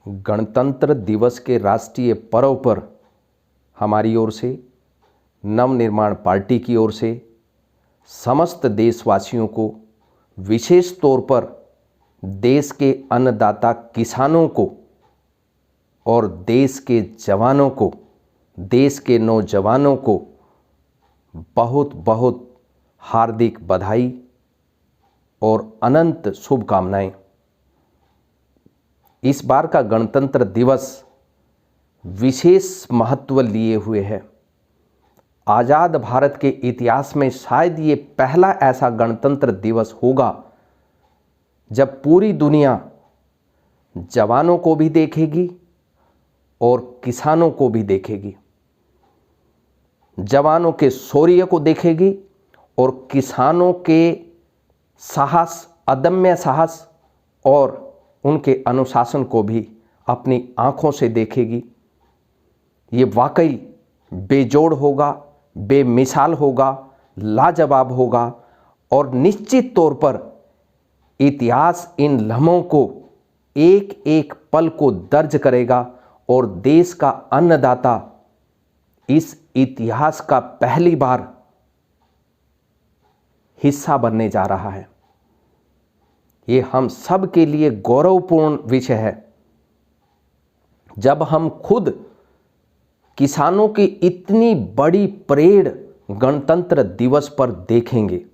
गणतंत्र दिवस के राष्ट्रीय पर्व पर हमारी ओर से, नवनिर्माण पार्टी की ओर से समस्त देशवासियों को, विशेष तौर पर देश के अन्नदाता किसानों को और देश के जवानों को, देश के नौजवानों को बहुत बहुत हार्दिक बधाई और अनंत शुभकामनाएं। इस बार का गणतंत्र दिवस विशेष महत्व लिए हुए है। आज़ाद भारत के इतिहास में शायद ये पहला ऐसा गणतंत्र दिवस होगा जब पूरी दुनिया जवानों को भी देखेगी और किसानों को भी देखेगी, जवानों के शौर्य को देखेगी और किसानों के साहस, अदम्य साहस और उनके अनुशासन को भी अपनी आँखों से देखेगी। ये वाकई बेजोड़ होगा, बेमिसाल होगा, लाजवाब होगा और निश्चित तौर पर इतिहास इन लम्हों को एक एक पल को दर्ज करेगा और देश का अन्नदाता इस इतिहास का पहली बार हिस्सा बनने जा रहा है। ये हम सब के लिए गौरवपूर्ण विषय है जब हम खुद किसानों की इतनी बड़ी परेड गणतंत्र दिवस पर देखेंगे।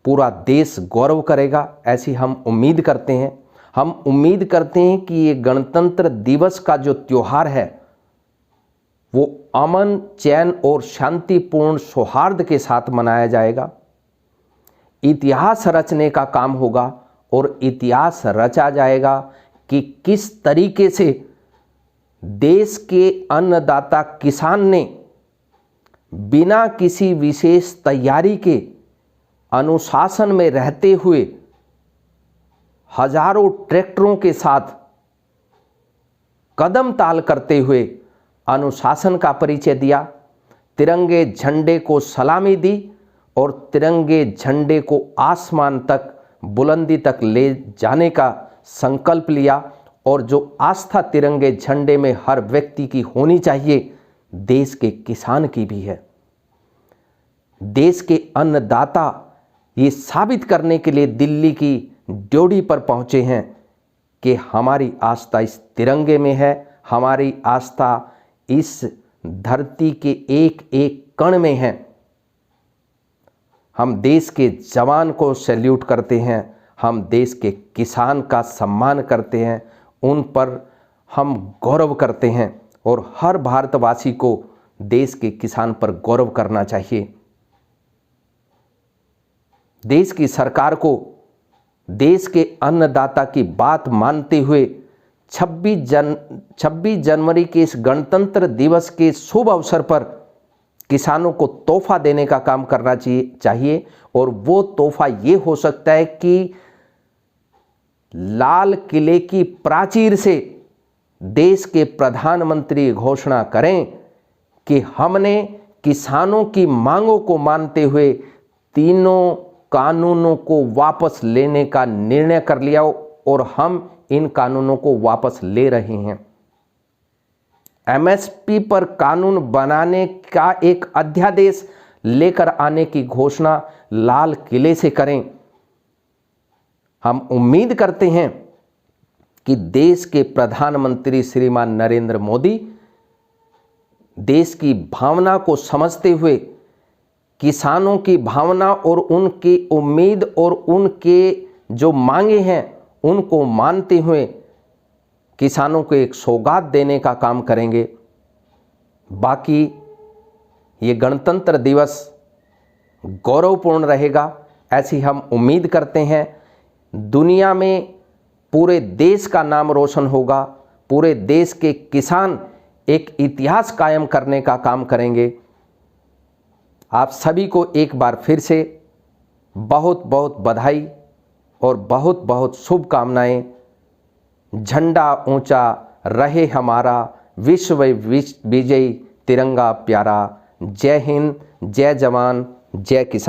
पूरा देश गौरव करेगा, ऐसी हम उम्मीद करते हैं। हम उम्मीद करते हैं कि ये गणतंत्र दिवस का जो त्योहार है वो अमन, चैन और शांतिपूर्ण सौहार्द के साथ मनाया जाएगा। इतिहास रचने का काम होगा और इतिहास रचा जाएगा कि किस तरीके से देश के अन्नदाता किसान ने बिना किसी विशेष तैयारी के अनुशासन में रहते हुए हजारों ट्रैक्टरों के साथ कदम ताल करते हुए अनुशासन का परिचय दिया, तिरंगे झंडे को सलामी दी और तिरंगे झंडे को आसमान तक, बुलंदी तक ले जाने का संकल्प लिया। और जो आस्था तिरंगे झंडे में हर व्यक्ति की होनी चाहिए, देश के किसान की भी है। देश के अन्नदाता ये साबित करने के लिए दिल्ली की ड्योढ़ी पर पहुंचे हैं कि हमारी आस्था इस तिरंगे में है, हमारी आस्था इस धरती के एक एक कण में है। हम देश के जवान को सैल्यूट करते हैं, हम देश के किसान का सम्मान करते हैं, उन पर हम गौरव करते हैं और हर भारतवासी को देश के किसान पर गौरव करना चाहिए। देश की सरकार को देश के अन्नदाता की बात मानते हुए 26 जनवरी के इस गणतंत्र दिवस के शुभ अवसर पर किसानों को तोहफा देने का काम करना चाहिए। और वो तोहफा ये हो सकता है कि लाल किले की प्राचीर से देश के प्रधानमंत्री घोषणा करें कि हमने किसानों की मांगों को मानते हुए तीनों कानूनों को वापस लेने का निर्णय कर लिया और हम इन कानूनों को वापस ले रहे हैं। एमएसपी पर कानून बनाने का एक अध्यादेश लेकर आने की घोषणा लाल किले से करें। हम उम्मीद करते हैं कि देश के प्रधानमंत्री श्रीमान नरेंद्र मोदी देश की भावना को समझते हुए, किसानों की भावना और उनकी उम्मीद और उनके जो मांगे हैं उनको मानते हुए किसानों को एक सौगात देने का काम करेंगे। बाकी ये गणतंत्र दिवस गौरवपूर्ण रहेगा, ऐसी हम उम्मीद करते हैं। दुनिया में पूरे देश का नाम रोशन होगा, पूरे देश के किसान एक इतिहास कायम करने का काम करेंगे। आप सभी को एक बार फिर से बहुत बहुत बधाई और बहुत बहुत शुभकामनाएं। झंडा ऊंचा रहे हमारा, विश्व विजयी तिरंगा प्यारा। जय हिंद, जय जवान, जय किसान।